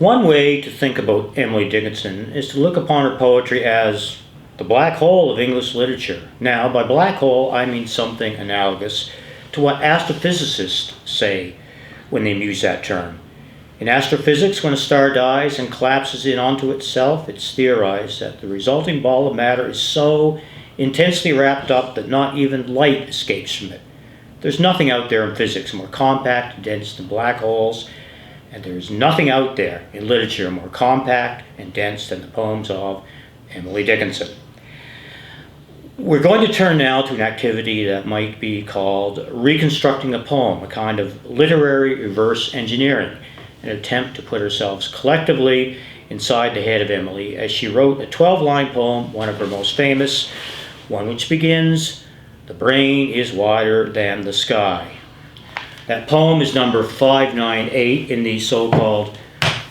One way to think about Emily Dickinson is to look upon her poetry as the black hole of English literature. Now, by black hole, I mean something analogous to what astrophysicists say when they use that term. In astrophysics, when a star dies and collapses in onto itself, it's theorized that the resulting ball of matter is so intensely wrapped up that not even light escapes from it. There's nothing out there in physics more compact and dense than black holes, and there's nothing out there in literature more compact and dense than the poems of Emily Dickinson. We're going to turn now to an activity that might be called reconstructing a poem, a kind of literary reverse engineering, an attempt to put ourselves collectively inside the head of Emily as she wrote a 12-line poem, one of her most famous, one which begins, "The brain is wider than the sky." That poem is number 598 in the so-called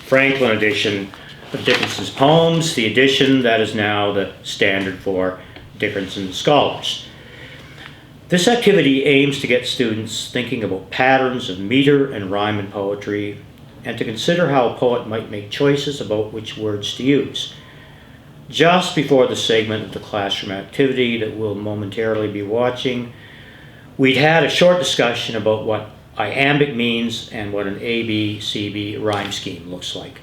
Franklin edition of Dickinson's poems, the edition that is now the standard for Dickinson scholars. This activity aims to get students thinking about patterns of meter and rhyme in poetry, and to consider how a poet might make choices about which words to use. Just before the segment of the classroom activity that we'll momentarily be watching, we'd had a short discussion about what iambic means and what an A-B-C-B rhyme scheme looks like.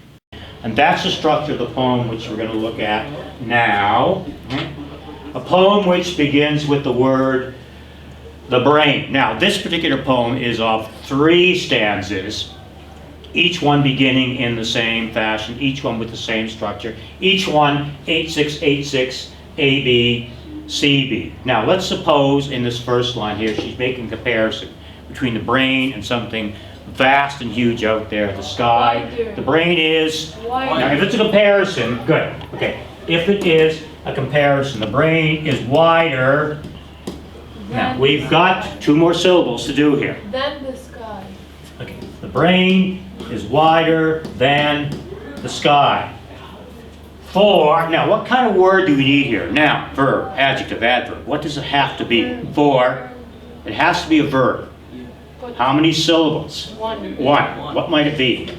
And that's the structure of the poem which we're going to look at now. A poem which begins with the word the brain. Now, this particular poem is of 3 stanzas, each one beginning in the same fashion, each one with the same structure, each one 8-6-8-6 A, B, C, B. Now, let's suppose in this first line here she's making a comparison between the brain and something vast and huge out there, the sky. Wider. The brain is, Wider. now if it's a comparison, good, okay. If it is a comparison, the brain is wider. Now, we've got 2 more syllables to do here. Then the sky. Okay, the brain is wider than the sky. For, now what kind of word do we need here? Noun, verb, adjective, adverb. What does it have to be? For, it has to be a verb. Put. How many syllables? 1. 1. What might it be?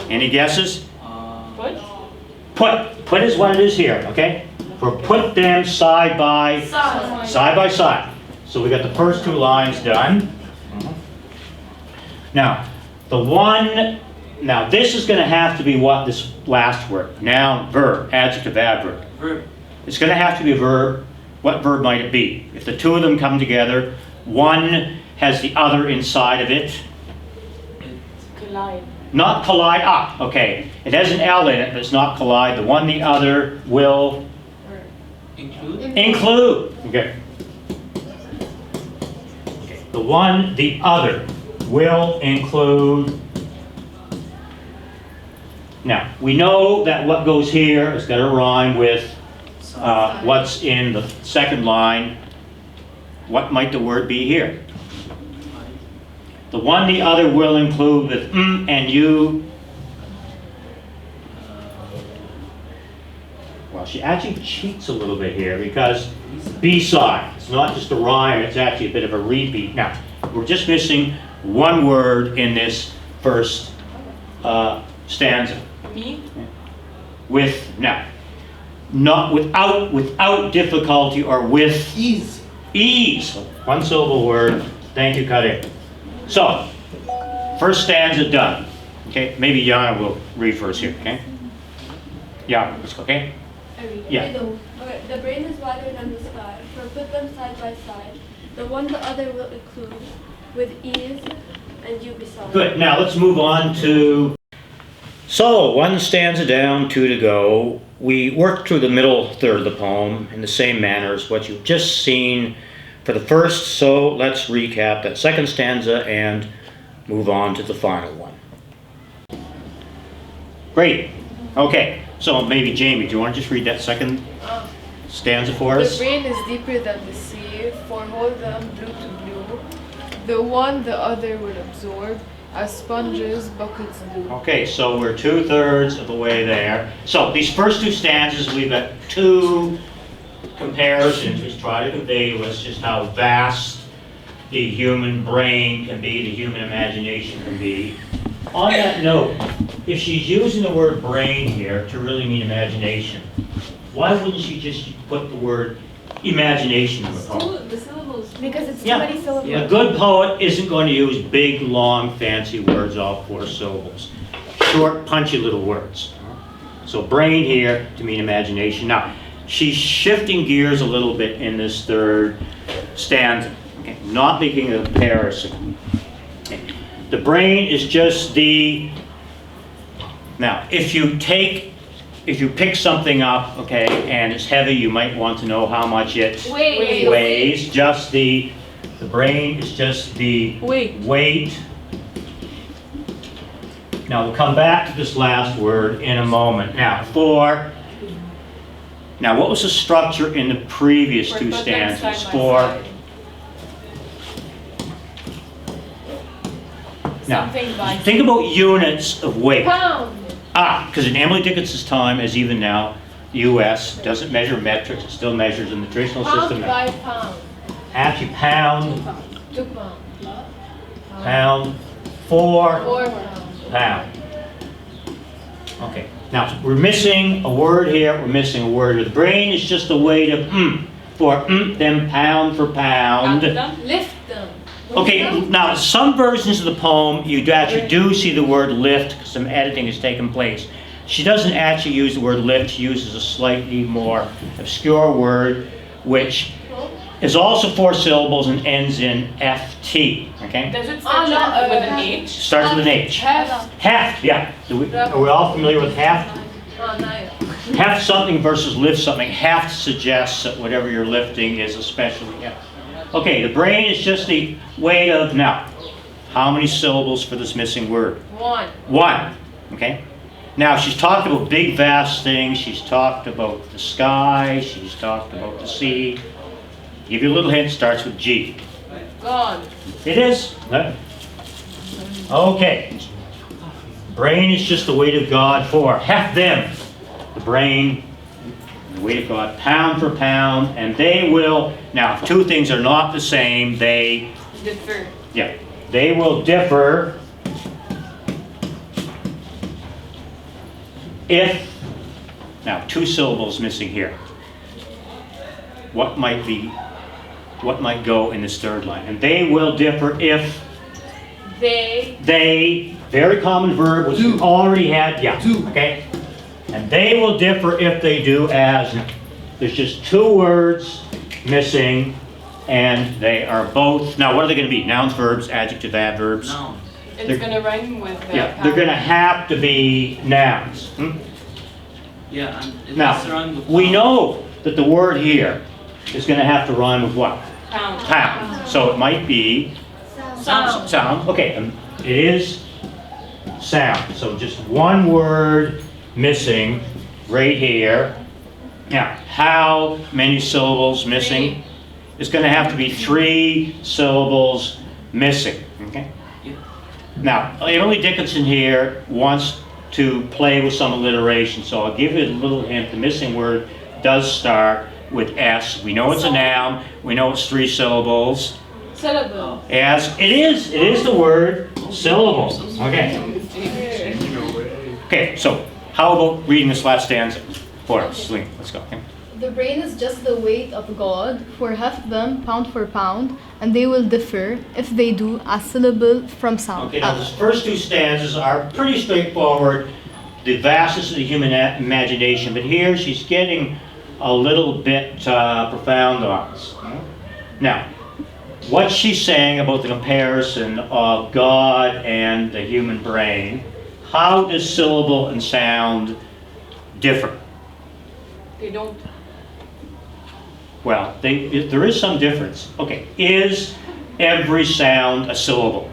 Any guesses? Put. Put. Put is what it is here, okay? For put them side by Side. side by side. So we got the first 2 lines done. Now, now this is going to have to be what, this last word? Noun, verb, adjective, adverb. Verb. It's going to have to be a verb. What verb might it be? If the 2 of them come together, one has the other inside of it. Collide. Not collide, okay. It has an L in it, but it's not collide. The one, the other will Include. include. Okay. The one, the other will include. Now, we know that what goes here is going to rhyme with what's in the second line. What might the word be here? The one, the other will include with and you. Well, she actually cheats a little bit here because B-side. It's not just a rhyme, it's actually a bit of a repeat. Now, we're just missing one word in this first stanza. Me. With, now, not without difficulty or with Ease. ease. 1 syllable word. Thank you, Karim. So, first stanza done. Okay, maybe Yana will read first here, okay? Yeah, let's go, okay? Yeah. Okay, the brain is wider than the sky, for put them side by side. The one the other will include, with ease, and you beside. Good, now let's move on to... So, 1 stanza down, 2 to go. We worked through the middle third of the poem in the same manner as what you've just seen for the first, so let's recap that second stanza and move on to the final one. Great, okay. So maybe Jamie, do you want to just read that second stanza for The us? brain is deeper than the sea, for hold them blue to blue. The one the other will absorb, as sponges buckets do. Okay, so we're 2/3 of the way there. So these first 2 stanzas, we've got 2 comparisons which try to convey to us just how vast the human brain can be, the human imagination can be. On that note, if she's using the word brain here to really mean imagination, why wouldn't she just put the word imagination in the poem? The syllables. Because it's too Yeah. many syllables. A good poet isn't going to use big, long, fancy words, all 4 syllables. Short, punchy little words. So brain here to mean imagination. Now, she's shifting gears a little bit in this 3rd stanza. Okay? Not making a comparison. Okay. The brain is just the... Now, if you pick something up, okay, and it's heavy, you might want to know how much it weighs. Just the brain is just the weight. Now we'll come back to this last word in a moment. Now what was the structure in the previous 2 stanzas? Now, think about units of weight. Pound. Because in Emily Dickinson's time, as even now, the U.S. doesn't measure metrics, it still measures in the traditional system. Pound by pound. Actually, pound, 2 pound. pound, 4 4 pounds. pound. Okay, now we're missing a word here, we're missing a word here. The brain is just a way to for then pound for pound. Lift them. Okay, now some versions of the poem, you actually do see the word lift, because some editing has taken place. She doesn't actually use the word lift, she uses a slightly more obscure word, which is also 4 syllables and ends in FT, okay? Does it start with an H? Starts with an H. Heft. Heft, yeah. Are we all familiar with heft? Heft something versus lift something. Heft suggests that whatever you're lifting is especially heft. Okay, the brain is just the weight of, now, how many syllables for this missing word? 1. 1, okay? Now, she's talked about big, vast things. She's talked about the sky. She's talked about the sea. Give you a little hint, starts with G. God. It is. Okay. Brain is just the weight of God for heft them. The brain, the weight of God, pound for pound, and they will, now if 2 things are not the same, they Differ. Yeah, they will differ if, now 2 syllables missing here. What might go in this 3rd line? And they will differ if they, very common verb, which we already had, yeah, okay? And they will differ if they do as, there's just 2 words missing, and they are both, now what are they going to be? Nouns, verbs, adjective, adverbs? Nouns. It's going to rhyme with the Yeah, they're going to have to be nouns. Yeah, and it Now, has to rhyme with we pound. know that the word here is going to have to rhyme with what? pound. Pound. So it might be Sound. sound. Okay, it is sound. So just 1 word missing right here. Now, how many syllables missing? It's going to have to be 3 syllables missing. Okay. Yeah. Now, Emily Dickinson here wants to play with some alliteration, so I'll give you a little hint. The missing word does start with S. We know it's a noun. We know it's 3 syllables. Syllable. As it is the word syllable. Okay. Okay, so how about reading this last stanza for us? Celine, let's go. Okay. The brain is just the weight of God, for heft them, pound for pound, and they will differ, if they do, a syllable from sound. Okay, now those first 2 stanzas are pretty straightforward, the vastness of the human imagination, but here she's getting a little bit profound on us. Now, what she's saying about the comparison of God and the human brain, how does syllable and sound differ? They don't. Well, there is some difference. Okay, is every sound a syllable?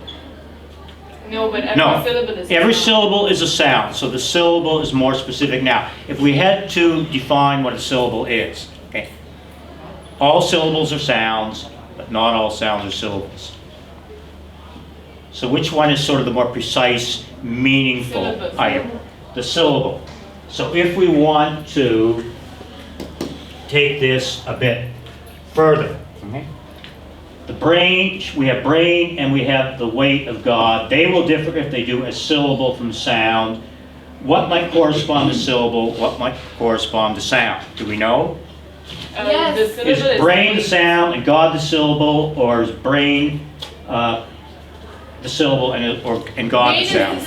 No, but every No, syllable is every sound. syllable is a sound, so the syllable is more specific. Now, if we had to define what a syllable is, okay, all syllables are sounds, but not all sounds are syllables. So which one is sort of the more precise, meaningful Syllable. item? The syllable. So if we want to take this a bit further, okay, The brain, we have brain and we have the weight of God. They will differ if they do a syllable from sound. What might correspond to syllable? What might correspond to sound? Do we know? Yes. The syllable Is brain the weight. sound and God the syllable, or is brain the syllable and God the sound?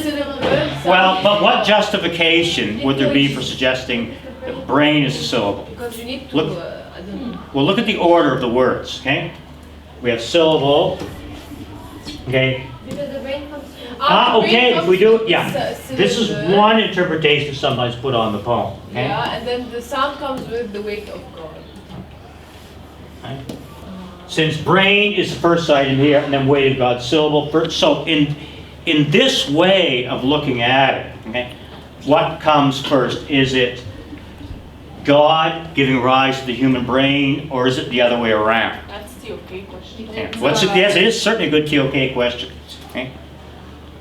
Well, but what justification would there be for suggesting that brain is the syllable? Because you need to, Look. I don't know. Well, look at the order of the words, okay? We have syllable, okay? Because the brain comes from. Okay, if we do, yeah. Syllable. This is one interpretation sometimes put on the poem, okay? Yeah, and then the sound comes with the weight of God. Right? Since brain is the first item here, and then weight of God, syllable first. So in this way of looking at it, okay, what comes first? Is it God giving rise to the human brain, or is it the other way around? That's the okay question. Yeah. Yes, it is certainly a good TOK question. Okay?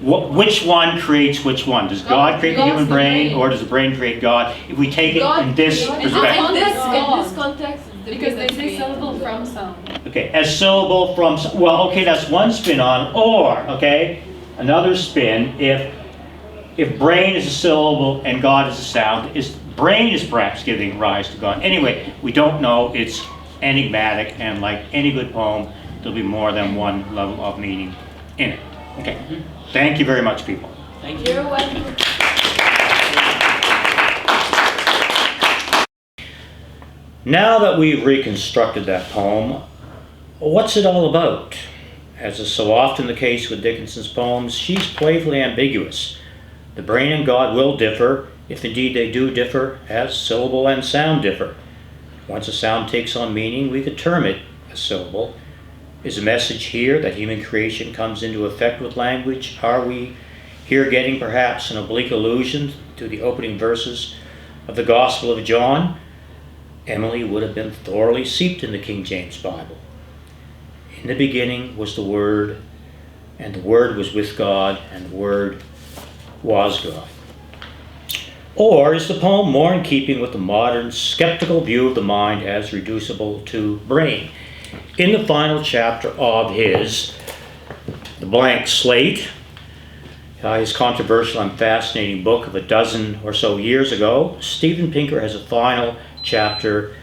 Which one creates which one? Does God create the human brain, or does the brain create God? If we take it in this in perspective. this context, it's the Because they difference say between syllable the- from sound. Okay, as syllable from, well, okay, that's one spin on, or, okay, another spin, if brain is a syllable and God is a sound, brain is perhaps giving rise to God. Anyway, we don't know, it's enigmatic, and like any good poem, there'll be more than one level of meaning in it. Okay, thank you very much, people. Thank you. You're welcome. Now that we've reconstructed that poem, what's it all about? As is so often the case with Dickinson's poems, she's playfully ambiguous. The brain and God will differ, if indeed they do differ, as syllable and sound differ. Once a sound takes on meaning, we could term it a syllable. Is the message here that human creation comes into effect with language? Are we here getting perhaps an oblique allusion to the opening verses of the Gospel of John? Emily would have been thoroughly steeped in the King James Bible. In the beginning was the Word, and the Word was with God, and the Word was God. Or is the poem more in keeping with the modern skeptical view of the mind as reducible to brain? In the final chapter of his The Blank Slate, his controversial and fascinating book of a dozen or so years ago, Steven Pinker has a final chapter,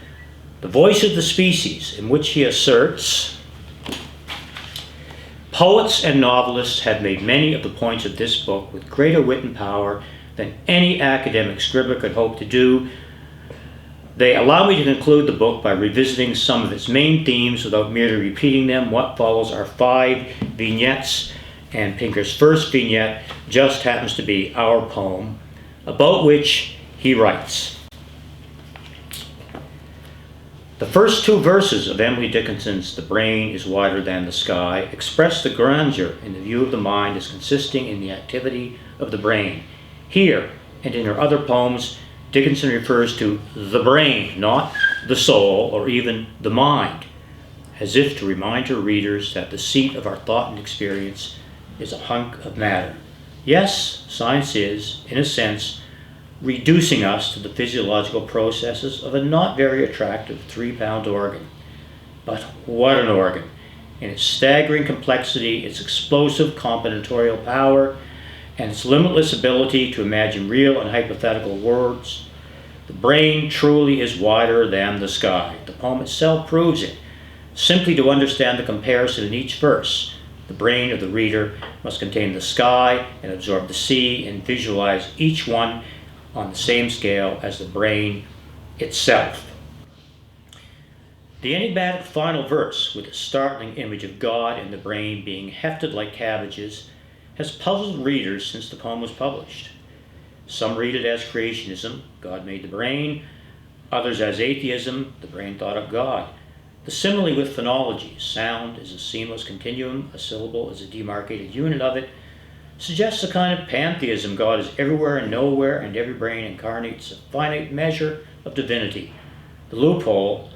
The Voice of the Species, in which he asserts, poets and novelists have made many of the points of this book with greater wit and power than any academic scribbler could hope to do. They allow me to conclude the book by revisiting some of its main themes without merely repeating them. What follows are 5 vignettes, and Pinker's first vignette just happens to be our poem, about which he writes. The first 2 verses of Emily Dickinson's The Brain is Wider Than the Sky express the grandeur in the view of the mind as consisting in the activity of the brain. Here, and in her other poems, Dickinson refers to the brain, not the soul or even the mind, as if to remind her readers that the seat of our thought and experience is a hunk of matter. Yes, science is, in a sense, reducing us to the physiological processes of a not very attractive 3-pound organ. But what an organ! In its staggering complexity, its explosive combinatorial power, and its limitless ability to imagine real and hypothetical worlds, the brain truly is wider than the sky. The poem itself proves it. Simply to understand the comparison in each verse, the brain of the reader must contain the sky and absorb the sea and visualize each one on the same scale as the brain itself. The enigmatic final verse, with its startling image of God and the brain being hefted like cabbages, has puzzled readers since the poem was published. Some read it as creationism, God made the brain, others as atheism, the brain thought of God. The simile with phonology, sound is a seamless continuum, a syllable is a demarcated unit of it, suggests a kind of pantheism. God is everywhere and nowhere, and every brain incarnates a finite measure of divinity. The loophole,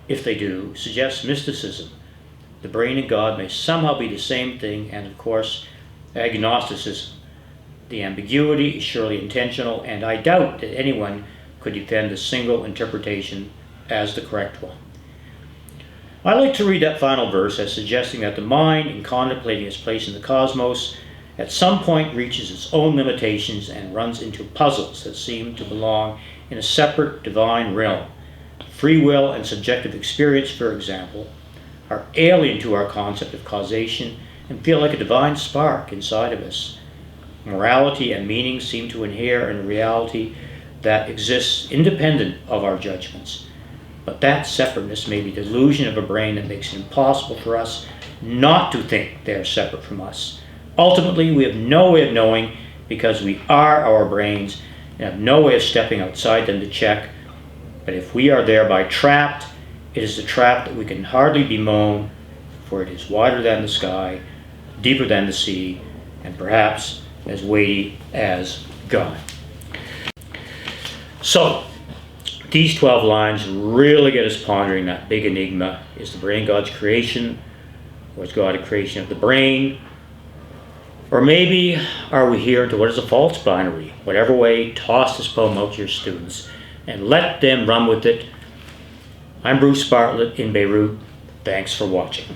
if they do, suggests mysticism. The brain and God may somehow be the same thing, and of course, agnosticism. The ambiguity is surely intentional, and I doubt that anyone could defend a single interpretation as the correct one. I like to read that final verse as suggesting that the mind, in contemplating its place in the cosmos, at some point reaches its own limitations and runs into puzzles that seem to belong in a separate divine realm. Free will and subjective experience, for example, are alien to our concept of causation and feel like a divine spark inside of us. Morality and meaning seem to inhere in a reality that exists independent of our judgments. But that separateness may be the delusion of a brain that makes it impossible for us not to think they are separate from us. Ultimately, we have no way of knowing because we are our brains and have no way of stepping outside them to check. But if we are thereby trapped, it is a trap that we can hardly bemoan, for it is wider than the sky, deeper than the sea, and perhaps as weighty as God. So, these 12 lines really get us pondering that big enigma. Is the brain God's creation? Or is God a creation of the brain? Or maybe are we here into what is a false binary? Whatever way, toss this poem out to your students and let them run with it. I'm Bruce Bartlett in Beirut. Thanks for watching.